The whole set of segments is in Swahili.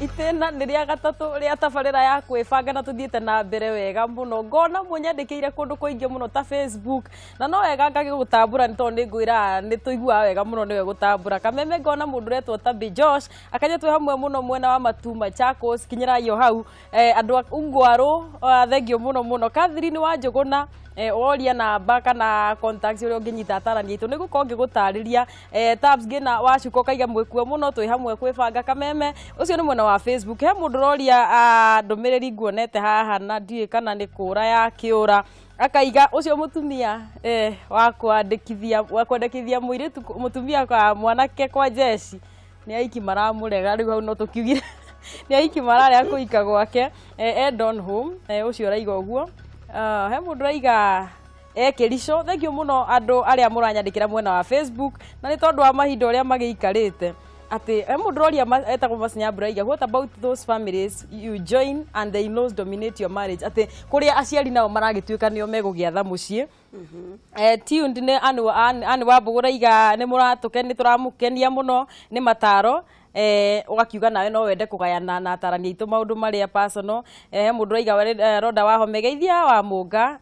itena nä rä a gatatå rä a tabarä ya kwĩbanga na tũthiĩte na mbere wega mũno ngona mũnyandĩkĩire kũndũ kũingĩ mũno ta Facebook na no wega ngagĩ gũtambũra nĩ tondũ nĩ ngwĩra nĩ tũiguaga wega mũno nĩwe gũtambũra kameme ngona mũndũ ũretwo ta Bi Josh akaja twĩ hamwe mũno mwena wa Matu Machakos kinyĩra iyo hau andũ a Ungwaru thengio mũno Catherine wa Njũgũna woria namba kana contacts ũrĩa ũngĩnyita atarani aitũ nĩgũkorwo ngĩgũtarĩria tabs ngĩna wacuka ũkaiga mwĩkuo mũno twĩ hamwe kwĩbanga kameme ũcio nĩ mwena wa Facebook he mũndũ ũroria ndũmĩrĩri nguonete haha na ndiũĩ kana nĩ kũra ya kĩũra akaiga ũcio mũtumia wa kwandĩkithia mũirĩtu mũtumia kwa mwanake kwa jeshi nĩ aiki maramũrega rĩu hau no tũkiugire nĩ aiki mararĩa kũika gwake Edon Home ũcio ũraiga ũguo he mũndũ raiga Kĩrico thengio mũno andũ arĩa mũranyandĩkĩra mwena wa Facebook na nĩ tondũ wa mahinda ũrĩa magĩikarĩte atĩ he mũndũ ũroria etagwo Masinyambura raiga what about those families you join and the in-laws dominate your marriage atĩ kũrĩa aciari nao maragĩtuĩka nĩo megũgĩatha mũciĩ tuned nĩ ani wa Mbũgũ raiga nĩ tũramũkenia mũno nĩ mataro ugakiuga nawe no wende kugayana na atarani aitũ maundu maria personal mundu raiga Roda wa Home geithia wa Mũnga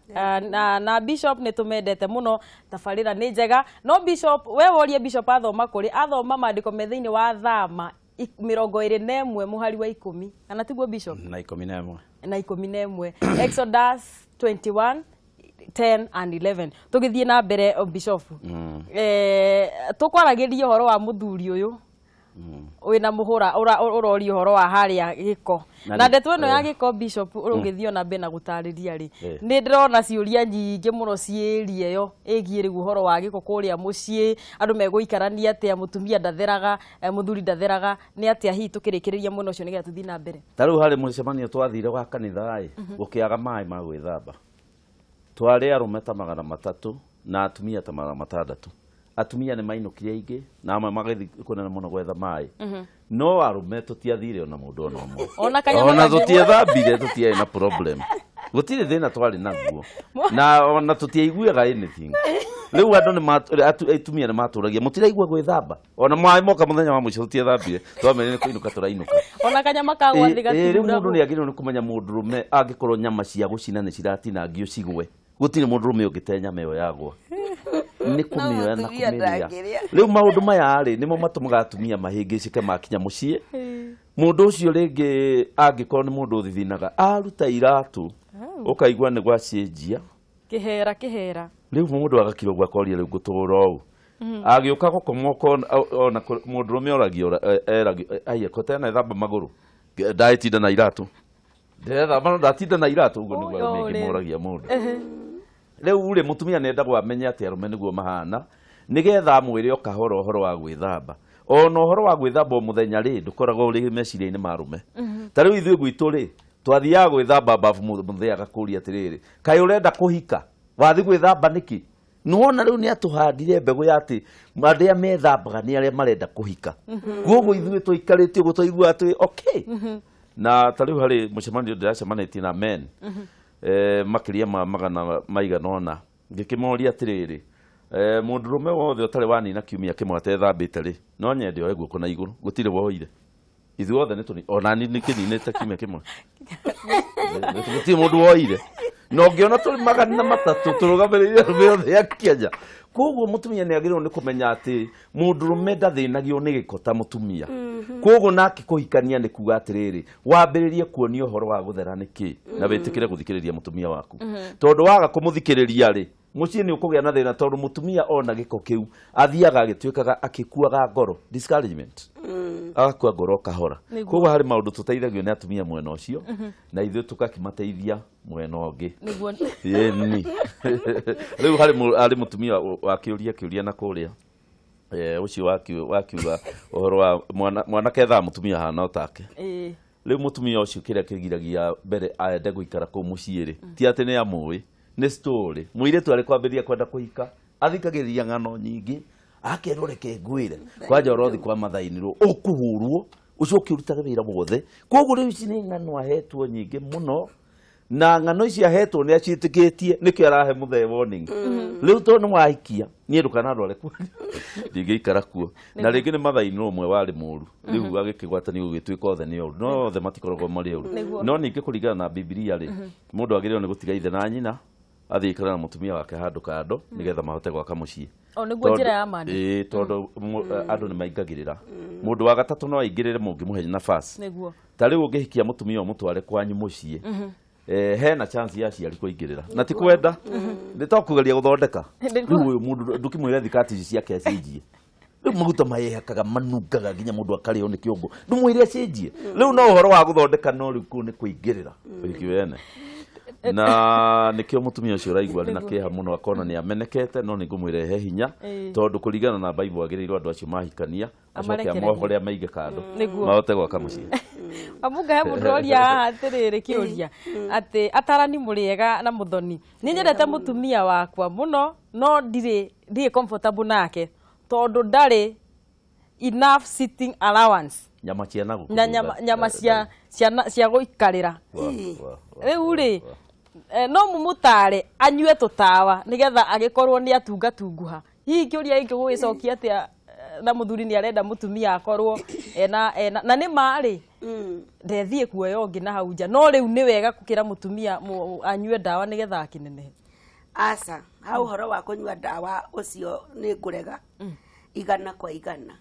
na Bishop nĩ tumendete muno tabarĩra nĩ njega no Bishop we worie Bishop athoma kuri athoma maandĩko me thĩinĩ wa Thama 21 mũhari wa 10 kana tiguo Bishop na 11 na 11 Exodus 21 10 and 11 tugithie na mbere Bishop tukwaragĩria horo wa muthuri uyu wina muhura urori horo wa haria giko na ndeto ino ya giko Bishop urugithio na mbena gutariria ri ni ndirona ciuria nyingi muno ciĩrie yo ĩgiĩ rĩu horo wa giko kuria muciĩ andu megũikarania atia mutumia ndatheraga muthuri ndatheraga ni atia hi tukirikiriria muno cio nigetha tuthi na mbere taru hari mucemanio twathire wa kanitha gukiaga mai ma gwĩthamba twari arume ta 300 na atumia ta 600 atumia nĩ mainũkire aingĩ na amwe magĩthi kũnene mũno gwetha maĩ no arume tũtiathire ona mũndũ ona ũmwe ona tũtiethambire tũtiarĩ na problem gũtirĩ thĩna twarĩ naguo na ona tũtiaiguaga anything rĩu andũ atumia nĩ matũragia mũtiraigua gwĩthamba ona maĩ moka mũthenya wa mũico tũtiethambire twamenye nĩ kũinũka tũrainũka ona kanyama kagwa thĩ gatura rĩu mũndũ nĩ agĩrĩirwo nĩ kũmenya mũndũrũme angĩkorwo nyama cia gũcina nĩ ciratinangio cigwe gũtirĩ mũndũrũme ũngĩte nyama ĩyo yagwa nĩ kũmĩoya na kũmĩrĩa rĩu maũndũ maya rĩ nĩmo matũmaga atumia mahĩngĩcĩke makinya mũciĩ mũndũ ũcio rĩngĩ angĩkorwo nĩ mũndũ ũthithinaga aruta iratũ ũkaigua nĩ gwacenjia kĩhera rĩu mũndũ agakira ũguo akoria rĩu ngũtũũra ũũ agĩũka gũkoma ona mũndũrũme oragio aieko tena ethamba magũrũ ndaĩtinda na iratũ ndethamba no ndatinda na iratũ ũguo nĩguo arũme moragia mũndũ rĩu rĩ mutumia nendagwo amenye atĩ arume nĩguo mahana nĩgetha mwĩre o kahoro horo wa gwĩthamba ona horo wa gwĩthamba o mũthenya rĩ ndũkoragwo ũrĩ meciria-inĩ ma arume ta rĩu ithuĩ gwitũ rĩ twathiaga gwĩthamba bafu mũthenya agakũria atĩrĩrĩ kaĩ ũrenda kũhika wathi gwĩthamba nĩkĩ nĩwona rĩu nĩ atũhandire mbegũ ya atĩ arĩa methambaga nĩ arĩa marenda kũhika koguo ithuĩ tũikarĩte ũguo twaigua atĩ okay na ta rĩu harĩ mũcemanio ndĩracemanĩtie na men makiria magana maigana ona ngĩkĩmoria atĩrĩrĩ mũndũrũme wothe ũtarĩ wanina kiumia kĩmwe atethambĩte rĩ no nyende oe guoko na igũrũ gũtirĩ woire ithuĩ othe nĩ ona nĩ kĩninĩte kiumia kĩmwe gũtirĩ mũndũ woire no ngĩona tũrĩ magana matatũ tũrũgamĩrĩire arũme othe ya Kenya koguo mutumia nĩ agĩrĩirwo nĩ kũmenya atĩ mũndũrũme ndathĩnagio nĩ gĩko ta mutumia koguo nake kũhikania nĩ kuga atĩrĩrĩ wambĩrĩrie kuonio ũhoro wa gũthera nĩkĩ na wĩtĩkĩre gũthikĩrĩria mutumia waku tondũ waga kũmũthikĩrĩria rĩ muciĩ nĩ ũkũgĩa na thĩna tondũ mutumia ona gĩko kĩu athiaga agĩtuĩkaga akĩkuaga ngoro discouragement agakua ngoro kahora koguo harĩ maũndũ tũteithagio nĩ atumia mwena ũcio na ithuĩ tũkakimateithia mwena ũngĩ yeni rĩu harĩ mutumia wakĩũria na kũrĩa ũcio wakiuga ũhoro wa mwanake ethaa mutumia hana otake rĩu mutumia ũcio kĩrĩa kĩgiragia mbere ende gũikara kũu mũciĩ rĩ ti atĩ nĩ amũĩ nĩ story mũirĩtu arĩ kwambĩrĩria kwenda kũhika athikagĩrĩria ng'ano nyingĩ akerwo reke ngwĩre kwanja ũrothi kwa mathainĩrwo ũkũhũrwo ũcio ũkĩrutaga wĩra wothe koguo rĩu ici nĩ ng'ano ahetwo nyingĩ mũno na ng'ano ici ahetwo nĩ acitĩkĩtie nĩkĩo arahe mũthee warning rĩu to nĩ wahikia niĩ ndũkana ndware kuo ndingĩikara kuo na rĩngĩ nĩ mathainĩ ũmwe warĩ mũru rĩu agĩkĩgwatanio gũgĩtuĩka othe nĩ ũru no othe matikoragwo marĩ ũru no ningĩ kũringana na Biblia rĩ mũndũ agĩrĩirwo nĩ gũtiga ithe na nyina athiĩ ikara na mũtumia wake handũ kando nĩgetha mahote gwaka mũciĩ nĩguo njĩra ya mani tondũ andũ nĩ maingagĩrĩra mũndũ wa gatatũ no aingĩrĩre mũngĩmũhe nafasi ta rĩu ũngĩhikia mũtumia ũmũtware kwanyu mũciĩ hena chance ya ciari kũingĩrĩra na ti kwenda nĩtokũgeria gũthondeka rĩu ũyũ mũndũ ndũkĩmwĩre thikati ciake acenjie rĩu maguta mayehakaga manungaga nginya mũndũ akarĩo nĩ kĩongo ndũmwĩre acenjie rĩu no ũhoro wa gũthondeka no rĩu kũu nĩ kũingĩrĩra wene na nĩkĩo mũtumia ũcio ũraigua arĩ na kĩeha mũno akona nĩ amenekete no nĩngũmwĩrehe hinya tondũ kũringana na Bible agĩrĩirwo andũ acio mahikania acoke amohore maige kando mahote gwaka mũciĩ Amunga he mũndũ oria haha atĩrĩrĩ kĩũria atĩ atarani mũrĩega na mũthoni nĩ nyendete mũtumia wakwa mũno no ndirĩ comfortable nake tondũ ndarĩ enough sitting allowance nyama cia nagu na nyama cia gũikarĩra rĩu rĩ no mũmũtare anyue tũtawa nĩgetha agĩkorwo nĩ atungatunguha hihi kĩũria gĩkĩ gũgĩcokia atĩa na mũthuri nĩ arenda mũtumia akorwo na nĩ marĩ ndethiĩ kuoya ũngĩ na hau nja no rĩu nĩ wega gũkĩra mũtumia anyue ndawa nĩgetha akĩnenehe aca hau ũhoro wa kũnyua ndawa ũcio nĩ ngũrega igana kwa igana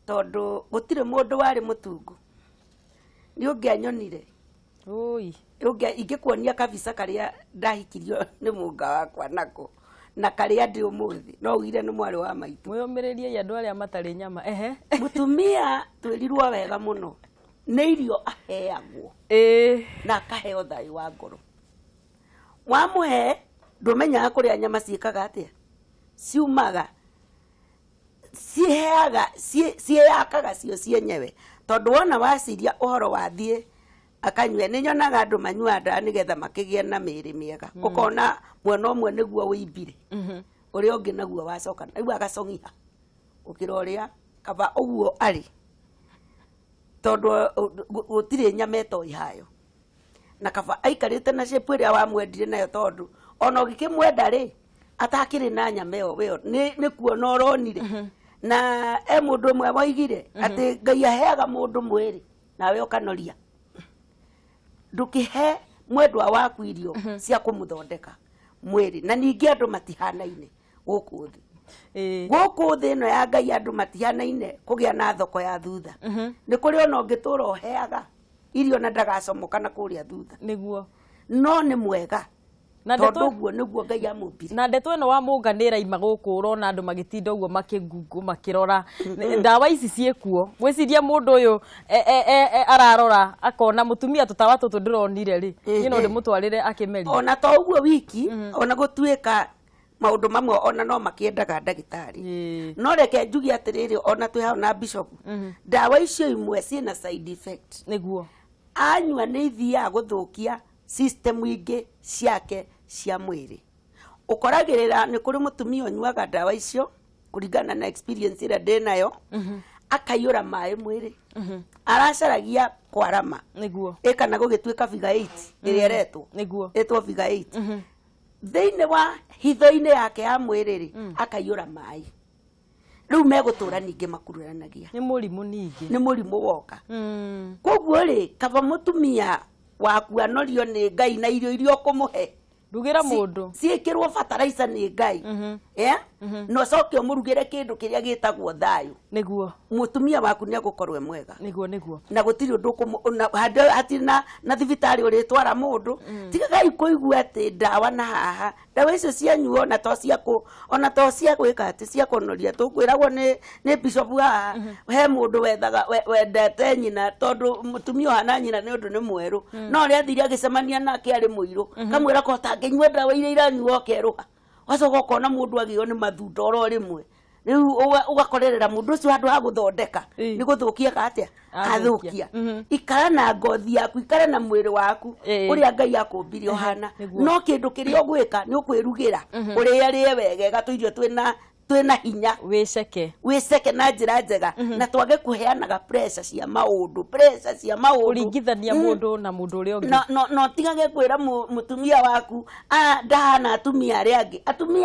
tondũ gũtirĩ mũndũ warĩ mũtungu nĩ ũngĩanyonire ingĩkuonia kabica karĩa ndahikirio nĩ mũnga wakwa nako na karĩa ndĩ ũmũthĩ no ugire nĩ mwarĩ wa maitũ mwĩyũmĩrĩrie andũ arĩa matarĩ nyama mũtumia twĩrirwo wega mũno nĩ irio aheagwo na akaheo thayũ wa ngoro wamũhe ndũmenyaga kũrĩa nyama ciĩkaga atĩa ciumaga ciĩyakaga cio cienyewe tondũ wona waciria ũhoro wathiĩ akanyue nĩ nyonaga andũ manyua ndawa nĩgetha makĩgĩe na mĩĩrĩ mĩega ũkona mwena ũmwe nĩguo wĩimbire ũrĩa ũngĩ naguo wacoka rĩu agacong'iha gũkĩra ũrĩa kaba ũguo arĩ tondũ gũtirĩ nyama ĩtoĩ hayo na kaba aikarĩte na shape ĩrĩa wamwendire nayo tondũ ona ũgĩkĩmwenda rĩ atakĩrĩ na nyama ĩyo wĩyo nĩ kuona ũronire na mũndũ ũmwe waigire atĩ Ngai aheaga mũndũ mwĩrĩ nawe ũkanoria ndũkĩhe mwendwa waku irio cia kũmũthondeka mwĩrĩ na ningĩ andũ matihanaine gũkũ thĩ ĩno ya Ngai andũ matihanaine kũgĩa na thoko ya thutha nĩ kũrĩ ona ũngĩtũra ũheaga irio na ndagacomoka na kũrĩa thutha nĩguo no nĩ mwega tondũ ũguo nĩguo Ngai amũmbire na ndeto ĩno wa mũnga nĩ ĩraima gũkũ ũrona andũ magĩtinda ũguo makĩngungu makĩrora ndawa ici ciĩkuo gwĩciria mũndũ ũyũ ararora akona mũtumia tũtawa tũtũ ndĩronire rĩ ĩno ndĩmũtwarĩre akĩmeria ona to ũguo wiki ona gũtuĩka maũndũ mamwe ona no makĩendaga ndagĩtarĩ no reke njuge atĩrĩrĩ ona twĩ hau na bishop ndawa icio imwe ciĩna side effect nĩguo anyua nĩ ithiaga gũthũkia system ingĩ ciake cia mwĩrĩ ũkoragĩrĩra nĩ kũrĩ mũtumia ũnyuaga ndawa icio kũringana na experience ĩrĩa ndĩ nayo akaiyũra maĩ mwĩrĩ aracaragia kwarama nĩguo kana gũgĩtuĩka figure 8 ĩrĩa ĩretwo nĩguo ĩtwo figure 8 thĩinĩ wa hitho-inĩ yake ya mwĩrĩ rĩ akaiyũra maĩ rĩu megũtũra ningĩ makururanagia nĩ mũrimũ ningĩ nĩ mũrimũ woka koguo rĩ kaba mũtumia waku anorio nĩ Ngai na irio iria ũkũmũhe rugĩra mũndũ ciĩkĩrwo fertilizer nĩ Ngai no coke ũmũrugĩre kĩndũ kĩrĩa gĩtagwo thayũ nĩguo mũtumia waku nĩ agũkorwo mwega nĩguo na gũtirĩ ũndũ hatirĩ na thibitarĩ ũrĩtwara mũndũ tigagai kũigua atĩ ndawa na haha ndawa icio cianyuo ona to cia gwĩka atĩ cia kũnoria tũkwĩragwo nĩ bishop haha he mũndũ wendete nyina tondũ mũtumia ũhana nyina nĩ ũndũ nĩ mwerũ no ũrĩa athire agĩcemania nake arĩ mũirũ kamwĩra ko tangĩnyua ndawa iria iranyuo ũkerũha wacoka ũkona mũndũ agĩo nĩ mathunda oro rĩmwe rĩu ũgakorerera mũndũ ũcio handũ ha gũthondeka nĩ gũthũkia atĩa athũkia ikara na ngothi yaku ikara na mwĩrĩ waku ũrĩa Ngai akũmbire ũhana no kĩndũ kĩrĩa ũgwĩka nĩ ũkwĩrugĩra ũrĩa rĩe wega gatũirio twĩna twina hinya wiceke na njira njega na twage kuheanaga pressure cia maundu kuringithania mundu na mundu uri ungi no tigage kwira mutumia waku ndahana atumia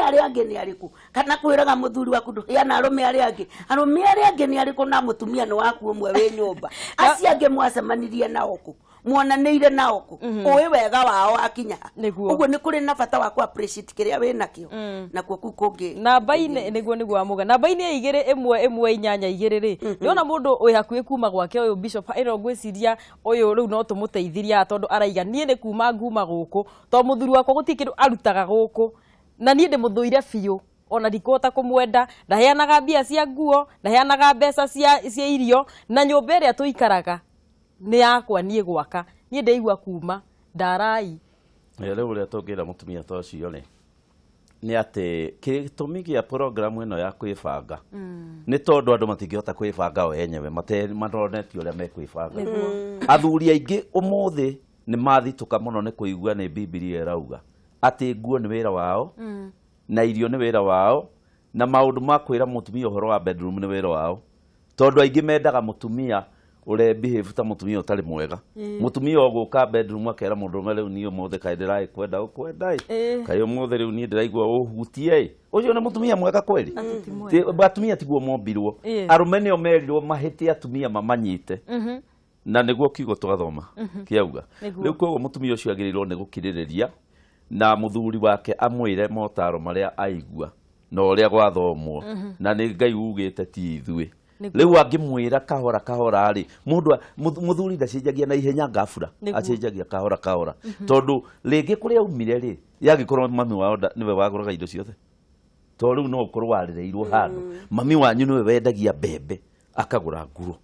ari angi ni ariku kana kwiraga muthuri waku nduhiana arume ari angi ni ariku na mutumia ni waku umwe wi nyumba acio angi mwacemanirie nao ku mwonaniire nao ku uwi wega wao akinya uguo ni kuri na bata wa ku appreciate kiria wina kio na kuo kungi namba-ini niguo amuga namba-ini 2 ri yona mundu uyu hakuhi kuma gwake uyu bishop iro gwiciria uyu riu no tumuteithiria tondu araiga nie ni kuma nguma guku to muthuri wakwa gutikindu arutaga guku na nie ndi muthuire biu ona ndikota kumwenda ndaheanaga mbia cia nguo ndaheanaga mbeca cia irio na nyumba iria tuikaraga ni yakwa nie gwaka nie ndeigua kuma ndarai riu ria tungira mutumia tocio ni ati kitumi gia program ino ya kwibanga ni tondu andu matingihota kwibanga o enyewe matonetio uria mekwibanga athuri aingi umuthi ni mathituka muno ni kuigua ni Biblia irauga ati nguo ni wira wao na irio ni wira wao na maundu ma kwira mutumia uhoro wa bedroom ni wira wao tondu aingi mendaga mutumia ure behave ta mutumia utari mwega mutumia oguka bedroom akera mundu riu ni umuthe kai ndirai kwenda kai umuthe riu ni ndiraigua uhutie ucio ni mutumia mwega kweli batumia tiguo mombirwo arume nio merirwo mahiti atumia mamanyite na niguo kiugo twathoma kiauga riu koguo mutumia ucio agirirwo ni gukiririria na muthuri wake amwire motaro maria aigua na uria gwathomwo na ni Ngai ugite ti ithui riu angimwira kahora ri mundu muthuri ndacenjagia na ihenya ngafura acenjagia kahora tondu ringi kuria umire ri yagikorwo mami wao niwe waguraga indo ciothe to riu no ukorwo warireirwo handu mami wanyu niwe wendagia mbembe akagura nguo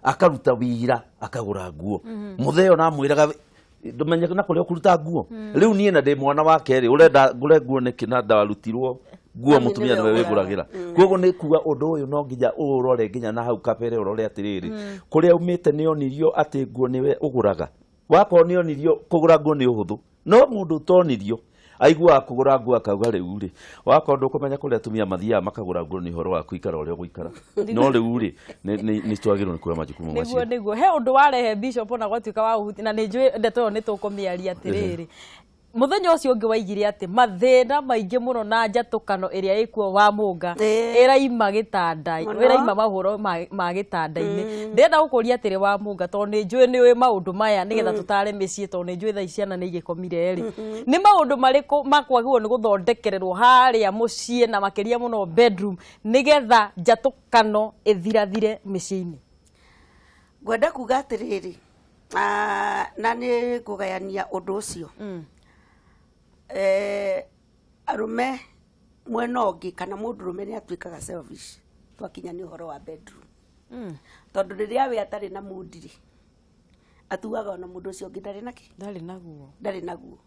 akaruta wira akagura nguo mutheo na mwiraga ndumenye na kuria kuruta nguo riu nie na ndi mwana wake ri urenda ngure nguo ni kina ndarutirwo nguo mutumia niwe wiguragira koguo ni kuga undu uyu no nginya urore nginya na hau kabere urore atiriri kuria umite ni onirio ati nguo niwe uguraga wako ni onirio kugura nguo ni uhuthu no mundu utonirio aigua kugura nguo akauga riu ri wako ndu kumenya kuria atumia mathia makagura nguo ni horo wa kuikara uria guikara no riu ri ni twagirwo ni kuya majukumu macio niguo he undu warehe bishop na gwatuika wa uhuti na ni njui ndeto ni tukumiaria atiriri muthenya ucio ungi waigire ati mathina maingi muno na njatukano iria ikuo wa munga iraima gitanda iraima mahuro ma gitanda-ini ndenda gukuria atiri wa munga to ni njui ni maundu maya nigetha tutare micii to ni njui tha ciana ni igikomire ri ni maundu mariku makwagirwo ni guthondekererwo haria mucii na makiria muno bedroom nigetha njatukano ithirathire micii-ini gwenda kuga atiriri na ni kugayania undu ucio arume mwena ungi kana mundurume ni atuikaga selfish twakinya ni uhoro wa bedroom tondu riria we atari na mundiri atugaga ona mundu ucio ungi ndari naguo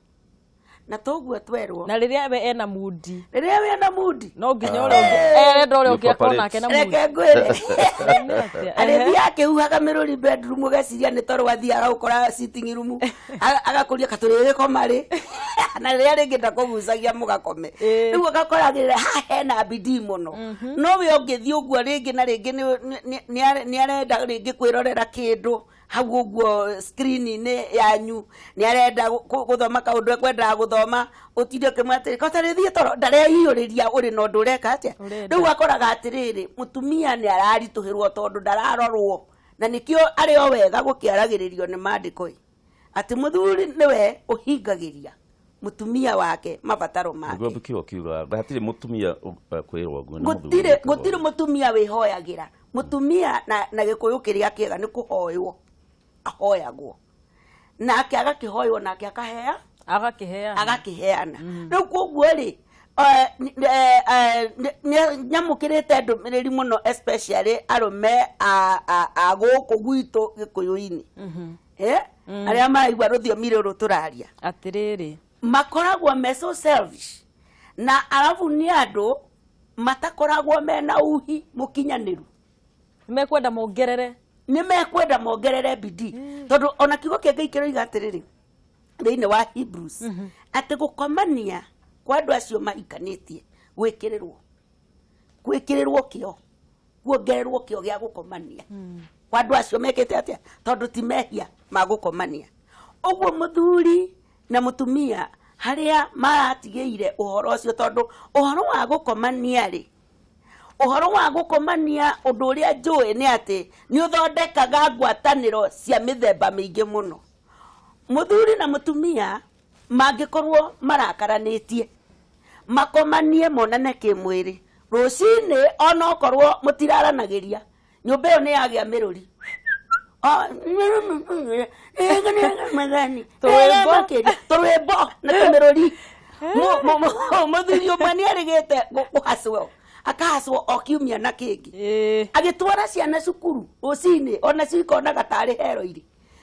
na toguo twerwo na riria we ena mudi no nginya uri enda uri ungi akona ke na mudi reke ngwire ari yake uhaga miruri bedroom ugeciria ni toru wathiaga ukora sitting room agakuria katurire komari na riria ringi ndakugucagia mugakome riu agakoragirira hena bidii muno no we ungithii uguo ringi na ringi ni arenda ringi kwirorera kindu hau uguo screen-ini yanyu ni arenda guthoma kaundu ekwendaga guthoma utire kimwatiri kotarithie toro ndareiyuriria uri no ndureka atia riu akoraga atiriri mutumia ni ararituhirwo tondu ndararorwo na nikio ari o wega gukiaragiririo ni mandiko ati muthuri niwe uhingagiria mutumia wake mabataro make ngo bikio kiuga batiri mutumia kwirwo gutire mutumia wihoyagira mutumia na gikuyu kiria kiega ni kuhoywo ahoyagwo nake agakihoywo nake agakiheana riu koguo ri nyamukirite ndumiriri muno especially arume a guku gwitu gikuyu-ini aria maraigua ruthiomi ruru turaria atiriri makoragwo meso selfish na arabu ni andu matakoragwo mena uhi mukinyaniru nimekwenda mongerere bidii tondu ona kiugo kienge ikiroiga atiriri thiini wa Hebrews ati gukomania kwa andu acio mahikanitie gwikirirwo gwikirĩrwo kĩo kuongererwo kĩo gĩa gũkomania kwa andũ acio mekĩte atĩa tondũ ti mehia ma gũkomania. Ũguo mũthuri na mũtumia harĩa maratigĩire ũhoro ũcio tondũ ũhoro wa gũkomania rĩ, ũhoro wa gũkomania ũndũ ũrĩa njũĩ nĩ atĩ nĩ ũthondekaga ngwatanĩro cia mĩthemba mĩingĩ mũno. Mũthuri na mũtumia mangĩkorwo marakaranĩtie makomanie monane kĩmwĩrĩ, rũcinĩ ona okorwo mũtiraranagĩria nyũmba ĩyo nĩ yagĩa mĩrũri tũrwĩmbo na tũmĩrũri. Mũthuri ũmwe nĩ erĩgĩte kũhacwo akahacwo o kiumia na kĩngĩ agĩtwara ciana cukuru rũcinĩ ona cikonaga tarĩ hero-irĩ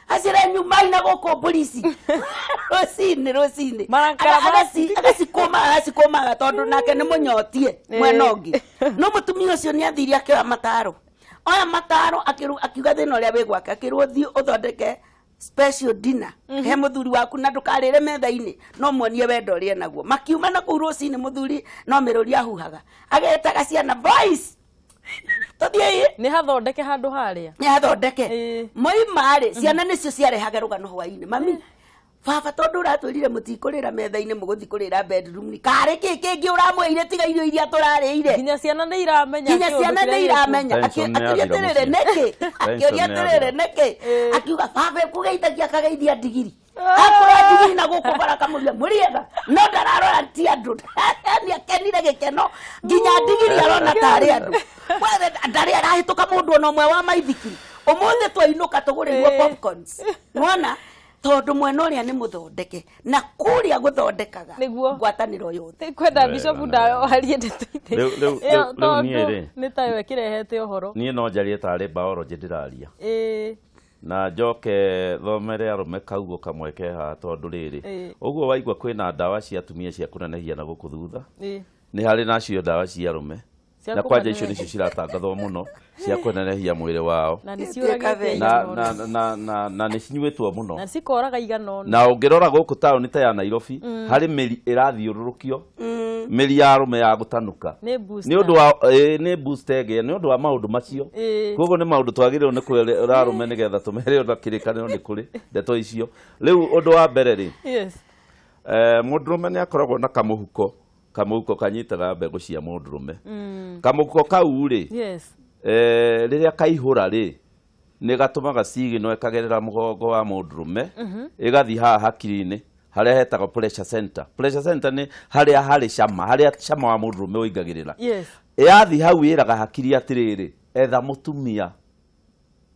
acire nyuma-inĩ gũkũ polisi rũcinĩ agacikũmaga tondũ nake nĩ mũnyotie mwena ũngĩ. No mũtumia ũcio nĩ athire akĩoya mataro, oya mataro akiuga thĩna ũrĩa wĩ gwake, akĩrwo thiĩ ũthondeke special dinner he mũthuri waku na ndũkarĩre metha-inĩ no muonie wendo ũrĩa naguo. Makiuma na kũu rũcinĩ mũthuri no mĩrũri ahuhaga agetaga ciana voice tũthiĩ nĩ hathondeke handũ harĩa nĩ hathondeke moima-rĩ ciana nĩcio ciarehaga rũgano hwainĩ mami baba tondũ ũratwĩrire mũtikũrĩra metha-inĩ mũgũthi kũrĩra bedroom ni karĩ kĩngĩ ũramwĩire tiga irio iria tũrarĩire. Nginya ciana nĩ iramenya akĩũria atĩrĩrĩ nĩkĩ akiuga baba kũgeithagia akageithia ndigiri akũra ndigiri na gũkũ bara kamũria mũrĩega no ndararora ti andũ nĩ akenire gĩkeno nginya ndigiri arona tarĩ andũ ndarĩ arahĩtũka mũndũ ona ũmwe wa maithikiri. Ũmũthĩ twainũka tũgũrĩirwo popcorns nona tondũ mwena ũrĩa nĩ mũthondeke na kũrĩa gũthondekaga ngwatanĩro yothe. Kwenda Bishop Ndayo harie ndeto rĩu nĩ tayo ĩkĩrehete ũhoro. Niĩ no njarie tarĩ biology ndĩraria na njoke thomere arũme kaugo kamwe keha tondũ rĩrĩ ũguo waigua kwĩna ndawa cia atumia cia kũnenehia na gũkũ thutha nĩ harĩ nacio ndawa cia arũme na kwanja icio nĩcio ciratangathwo mũno cia kũnenehia mwĩrĩ wao na nĩ cinyuĩtwo mũno na cikoraga igana na ũngĩrora gũkũ taũni ta ya Nairobi harĩ mĩri ĩrathiũrũrũkio mĩri ya arũme ya gũtanuka nĩ ũndũ wa nĩ booster ĩgĩa nĩ ũndũ wa maũndũ macio. Koguo nĩ maũndũ twagĩrĩirwo nĩ kwĩra arũme nĩgetha tũmere ona kĩrĩkanĩro nĩ kũrĩ ndeto icio. Rĩu ũndũ wa mbere rĩ mũndũrũme nĩ akoragwo na kamũhuko kanyitaga mbegũ cia mũndũrũme. Kamũhuko kau rĩ rĩrĩa kaihũra rĩ nĩ gatũmaga cigino ĩkagerera mũgongo wa mũndũrũme ĩgathiĩ haha hakiri-inĩ harĩa hetagwo pressure center. Pressure center nĩ harĩa harĩ cama harĩa cama wa mũndũrũme ũingagĩrĩra. Yathiĩ hau ĩraga hakiri atĩrĩrĩ etha mũtumia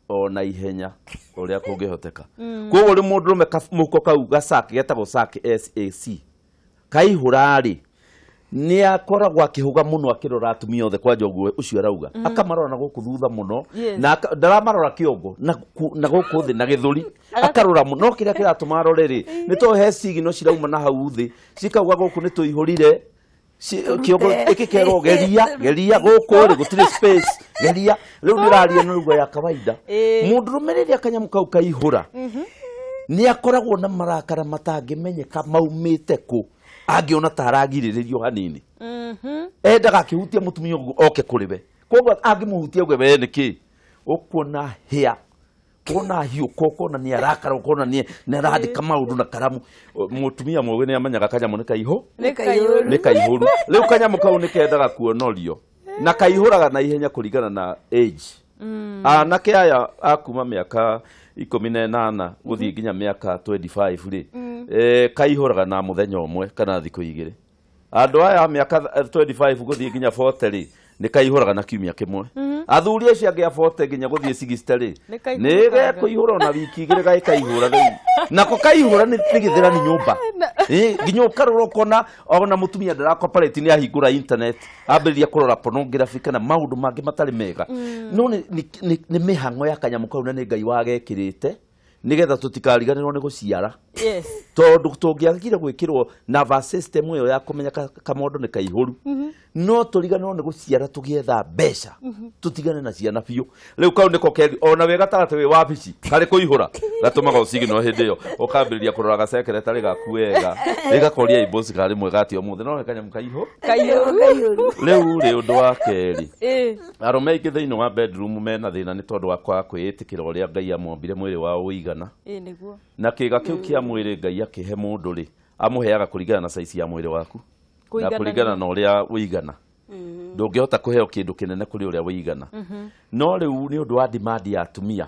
ona ihenya ũrĩa kũngĩhoteka. Koguo rĩ mũndũrũme kamũhuko kau gacaki getagwo sac kaihũra rĩ nĩ akoragwo akĩhuga mũno akĩrora atumia othe kwanja ũguo ũcio arauga akamarora na gũkũ thutha mũno na ndaramarora kĩongo na gũkũ thĩ na gĩthũri akarora mũno kĩrĩa kĩratũma arore rĩ nĩ to he cigino cirauma na hau thĩ cikauga gũkũ nĩ tũihũrire kĩongo iki kerwo geria gũkũ rĩ gũtirĩ space geria rĩu nĩraria na lugha ya kawaida. Mũndũrũme rĩrĩa kanyamũ kau kaihũra nĩ akoragwo na marakara matangĩmenyeka maumĩte kũ angĩona taragirĩrĩrio hanini endaga akĩhutia mũtumia oke kũrĩ we. Koguo angĩmũhutia gwe we nĩkĩ ũkuona hĩa kuona hiũka ũkona nĩ arakara ũkona nĩ arandĩka maũndũ na karamu. Mũtumia mũgĩ nĩ amenyaga kanyamũ nĩ kaihũru. Rĩu kanyamũ kau nĩ kendaga kuonorio na kaihũraga na ihenya kũringana na age. Anake aya akuma mĩaka 18 gũthiĩ nginya mĩaka 25 rĩ kaihũraga na mũthenya ũmwe kana thikũ igĩrĩ. Andũ aya mĩaka 25 gũthiĩ nginya 40 rĩ nĩ kaihũraga na kiumia kĩmwe. Athuri acio angĩ a 40 nginya gũthiĩ 60 rĩ nĩ gekũihũra na wiki igĩrĩ gakaihũra rĩu nako kaihũra nĩ gĩthĩra nĩ nyũmba nginya ũkarora ũkona ona mũtumia ndarakoparĩti nĩ ahingũra internet ambĩrĩria kũrora pornography kana maũndũ mangĩ matarĩ mega. No nĩ mĩhang'o ya kanyamũ kau na nĩ Ngai wagekĩrĩte nĩgetha tũtikariganĩrwo nĩ gũciara Yes. tondu tũngĩagire gwĩkĩrwo nervous system ĩyo ya kũmenya kamondo nĩ kaihũru no tũriganĩrwo nĩ gũciara tũgĩetha mbeca tũtigane na ciana biũ rĩu kau nĩko keri ona wĩ gatagatĩ wĩ wabici karĩ kũihũra gatũmaga ũcigino hĩndĩ ĩyo ũkambĩrĩria kũrora gacekeretari gaku wega rĩgakoria ibosi karĩ mwega atĩ ũmũthĩ no kanyamũ kaihũ rĩu rĩ ũndũ wa kerĩ arũme aingĩ thĩinĩ wa bedroom mena thĩna nĩ tondũ wa kwaga kwĩĩtĩkĩra ũrĩa Ngai amombire mwĩrĩ wao ũigana na kĩga kĩu kĩa mwĩrĩ Ngai akĩhe mũndũ rĩ amũheaga kũringana na size ya mwĩrĩ waku na kũringana na ũrĩa ũigana ndũngĩhota kũheo kĩndũ kĩnene kũrĩ ũrĩa ũigana no rĩu nĩ ũndũ wa demand ya atumia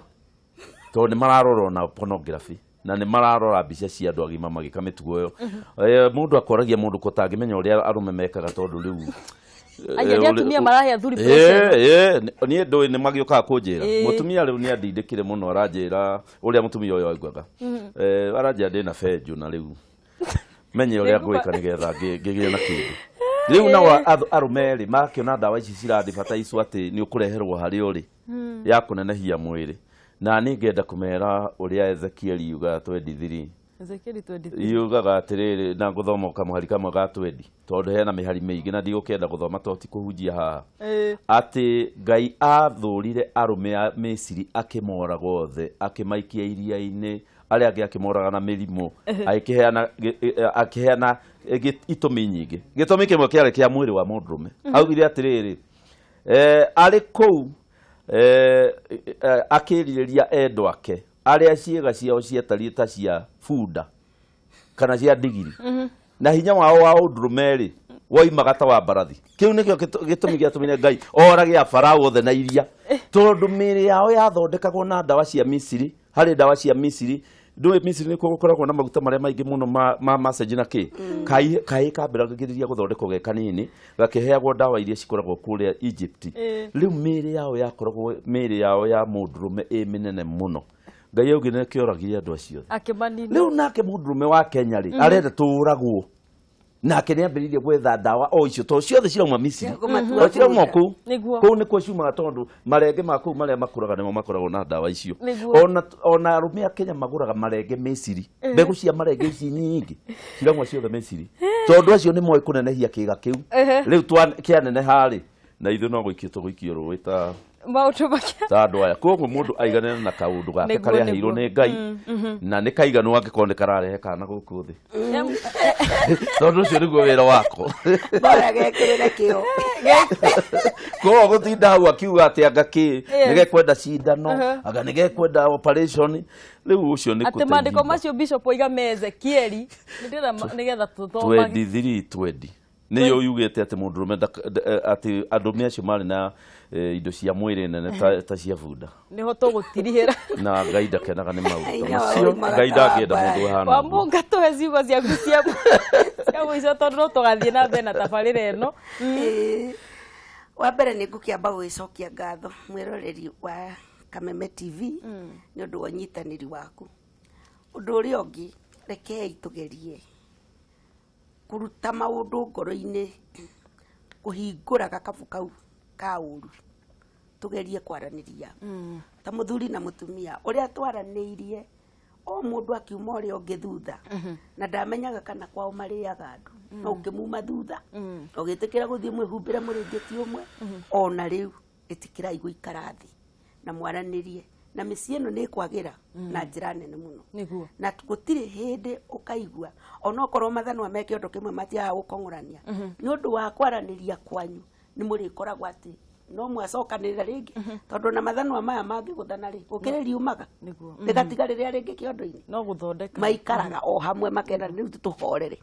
tondũ nĩ mararora na pornography na nĩ mararora mbica cia andũ agima magĩka mĩtugo ĩyo mũndũ akoragia mũndũ kũtangĩmenya ũrĩa arũme mekaga tondũ rĩu Aya atumia marahe athuri pressure. Niĩ ndũĩ nĩ magĩũkaga kũnjĩra mũtumia rĩu nĩ andindĩkire mũno aranjĩra ũrĩa mũtumia ũyũ aiguaga aranjĩra ndĩ na benjũ na rĩu menye ũrĩa ngwĩka nĩgetha ngĩgĩe na kĩndũ rĩu nao arũme rĩ makĩona ndawa ici ciradibataicwo atĩ nĩ ũkũreherwo harĩ ũrĩ ya kũnenehia mwĩrĩ na nĩ ngenda kũmera ũrĩa Ezekiel yuga 23 yugaga atĩrĩrĩ na gũthoma kamũhari kamwe ga 20 tondũ hena mĩhari mĩingĩ na ndigũkenda gũthoma toti kũhunjia haha atĩ Ngai athũrire arũme a Misiri akĩmoraga othe akĩmaikia iria-inĩ arĩa angĩ akĩmoraga na mĩrimũ akĩheana itũmi nyingĩ gĩtũmi kĩmwe kĩarĩ kĩa mwĩrĩ wa mũndũrũme augire atĩrĩrĩ arĩ kũu akĩrirĩria endwa ake arĩa ciĩga ciao cietariĩ ta cia bunda kana cia ndigiri na hinya wao wa ũndũrũme rĩ woimaga ta wa mbarathi kĩu nĩkĩo gĩtũmi gĩatũmire Ngai orage a Farao othe na iria tondũ mĩĩrĩ yao yathondekagwo na ndawa cia Misiri harĩ ndawa cia Misiri ndũĩ Misiri nĩkuo gũkoragwo na maguta marĩa maingĩ mũno ma massage na kĩ kaĩ kambĩragĩrĩria gũthondekwo ge kanini gakĩheagwo ndawa iria cikoragwo kũrĩa Egypt rĩu mĩĩrĩ yao yakoragwo mĩĩrĩ yao ya mũndũrũme ĩ mĩnene mũno Ngai augire nĩkĩoragire andũ acio rĩu nake mũndũrũme wa Kenya rĩ arenda tũragwo nake nĩambĩrĩirie gwetha ndawa o icio tondũ ciothe cirauma Misiri cirauma kũu nĩkuo ciumaga tondũ marenge ma kũu marĩa makũraga nĩmo makoragwo na ndawa icio ona arũme a Kenya magũraga marenge Misiri mbegũ cia marenge ici nyingĩ cirauma ciothe Misiri tondũ acio nĩ moĩ kũnenehia kĩga kĩu rĩu kĩaneneha rĩ na ithuĩ no gũikio tũgũikio rũĩ ta andũ aya koguo mũndũ aiganene na kaũndũ gake karĩa aheirwo nĩ Ngai na nĩ kaiganu angĩkorwo nĩ kararehe kana gũkũ thĩ tondũ ũcio nĩguo wĩra wako koguo gũtinda hau akiuga atĩ anga kĩ nĩgekwenda cindano anga nĩgekwenda operation rĩu ũcio nĩ atĩ maandĩko macio Bishop oiga me Ezekieli nĩgetha tũthome 23:20 nĩyo yugĩte atĩ mũndũrũme atĩ andũme acio marĩ na indo cia mwĩrĩ nene ta cia bunda nĩho tũgũtirihĩra na Ngai ndakenaga nĩ maũndũ macio Ngai ndangĩenda mũndũ ahana wamũnga tũhe ciugo ciaku cia mũico tondũ no tũgathiĩ na mbere na tabarĩra ĩno wa mbere nĩ ngũkĩamba gwĩcokia ngatho mwĩroreri wa Kameme TV nĩ ũndũ wa ũnyitanĩri waku ũndũ ũrĩa ũngĩ rekei tũgerie kũruta maũndũ ngoro-inĩ kũhingũra gakabu kau ka ũru tũgerie kwaranĩria ta mũthuri na mũtumia ũrĩa twaranĩirie o mũndũ akiuma ũrĩa ũngĩ thutha na ndamenyaga kana kwao marĩaga andũ no ũngĩmuma thutha ũgĩtĩkĩra gũthiĩ mwĩhumbĩre mũrĩngĩti ũmwe ona rĩu ĩtĩkĩrai gũikara thĩ na mwaranĩrie na mĩciĩ ĩno nĩ kwagĩra na njĩra nene mũno na gũtirĩ hĩndĩ ũkaigua onokorwo mathanwa me kĩondo kĩmwe matiaga gũkong'orania nĩ ũndũ wa kwaranĩria kwanyu nĩ mũrĩkoragwo atĩ no mwacokanĩrĩra rĩngĩ tondũ na mathanwa maya mangĩgũthana rĩ gũkĩrĩ riumaga rĩgatiga rĩrĩa rĩngĩ kĩondo-inĩ no gũthondeka maikaraga o hamwe makenda rĩu tũhorere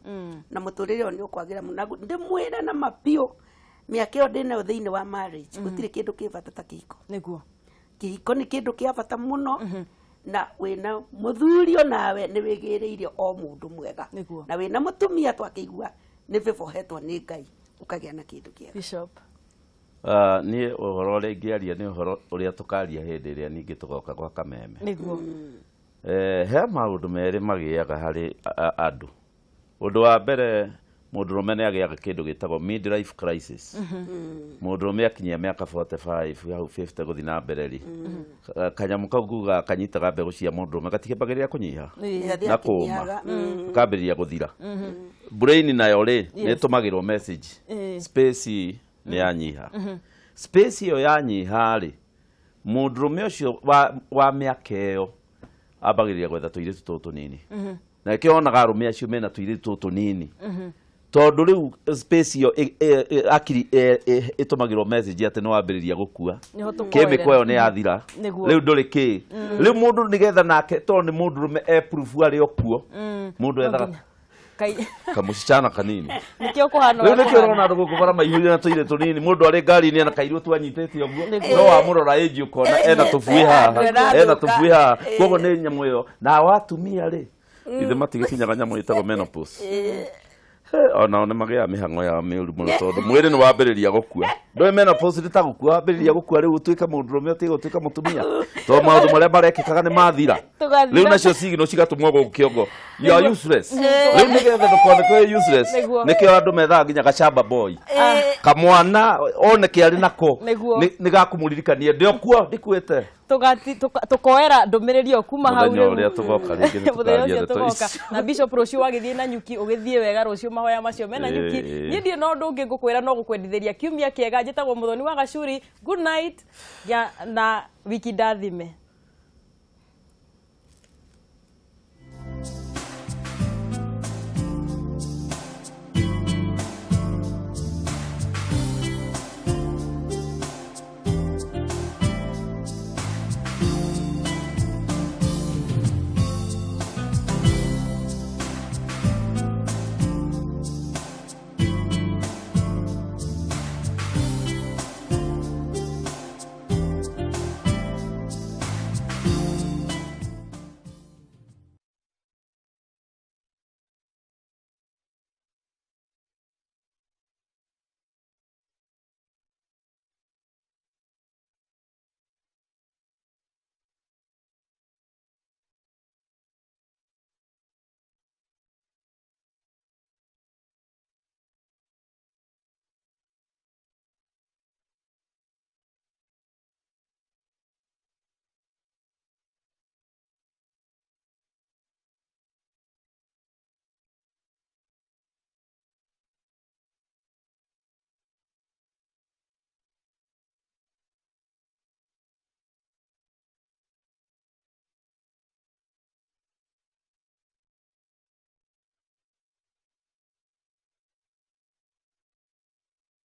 na mũtũrĩre ũyũ nĩ ũkwagĩra mũno ndĩmwĩre na mabiũ mĩaka ĩyo ndĩnayo thĩinĩ wa marriage gũtirĩ kĩndũ kĩ bata ta kĩhiko kĩhiko nĩ kĩndũ kĩa bata mũno na wĩna mũthuri o nawe nĩ wĩgĩrĩire o mũndũ mwega na wĩna mũtumia twakĩigua nĩ bĩbohetwo nĩ Ngai ũkagĩa na kĩndũ kĩega Bishop niĩ ũhoro ũrĩa ingĩaria nĩ ũhoro ũrĩa tũkaria hĩndĩ ĩrĩa ningĩ tũgoka gwa Kameme he maũndũ merĩ magĩaga harĩ andũ ũndũ wa mbere Mũndũrũme nĩ agĩaga kĩndũ gĩtagwo midlife crisis. Mũndũrũme akinyia mĩaka 45 hau 50 gũthiĩ na mbere rĩ, kanyamũ kau kuga kanyitaga mbegũ cia mũndũrũme gatikĩambagĩrĩria kũnyiha na kũũma, kambĩrĩria gũthira. Brain nayo rĩ nĩ ĩtũmagĩrwo message, space nĩ yanyiha. Space ĩyo yanyiha rĩ, mũndũrũme ũcio wa mĩaka ĩyo ambagĩrĩria gwetha tũirĩtu tũtũ tũnini. Na kĩo onaga arũme acio mena tũirĩtu tũtũ tũnini. Tondũ rĩu space ĩyo akiri ĩtũmagĩrwo message atĩ no wambĩrĩria gũkua. Kĩmĩko ĩyo nĩ yathira. Rĩu ndũrĩ kĩ. Rĩu mũndũ nĩgetha nake tondũ nĩ mũndũrũme proof arĩ o kuo. Mũndũ ethaga kamusichana kanini. Nikio kuhana. Rĩu nĩkĩo ũrona andũ gũkũ bara maihũire na tũirĩtu tũnini. Mũndũ arĩ ngari-inĩ na kairĩtu anyitĩte ũguo. No wamũrora age ũkona ena tũbui haha. Ena tũbui haha. Koguo nĩ nyamũ ĩyo. Na watumia rĩ, ithe matigĩkinyaga nyamũ ĩtagwo menopause. Ona nĩ magĩaga mĩhang'o ya mĩũru mũno tondũ mwĩrĩ nĩ wambĩrĩria gũkua. Ndũĩ menopause nĩ ta gũkua, wambĩrĩria gũkua rĩu ũtuĩke mũndũrũme ũtige gũtuĩka mũtumia. Tondũ maũndũ marĩa marekĩkaga nĩ mathira. Rĩu nacio signal cigatũmwo gũkũ kĩongo. You are useless. Rĩu nĩgetha ndũkoneke useless. Nĩkĩo andũ methaga nginya gacamba boy. Kamwana oneke arĩ nako nĩ gakũmũririkania ndĩ okuo ndikuĩte. Tukoera ndũmĩrĩri o kuma hau rĩu ũrĩa tũgoka rĩngĩ nĩ tũkaria na Bishop rũciũ wagĩthiĩ na nyuki ũgĩthiĩ wega rũciũ mahoya macio mena nyuki. Niĩ ndirĩ na ũndũ ũngĩ ngũkwĩra no gũkwendithĩria kiumia kĩega. Njĩtagwo Mũthoni wa Gacuri. Good night na wiki ndathime.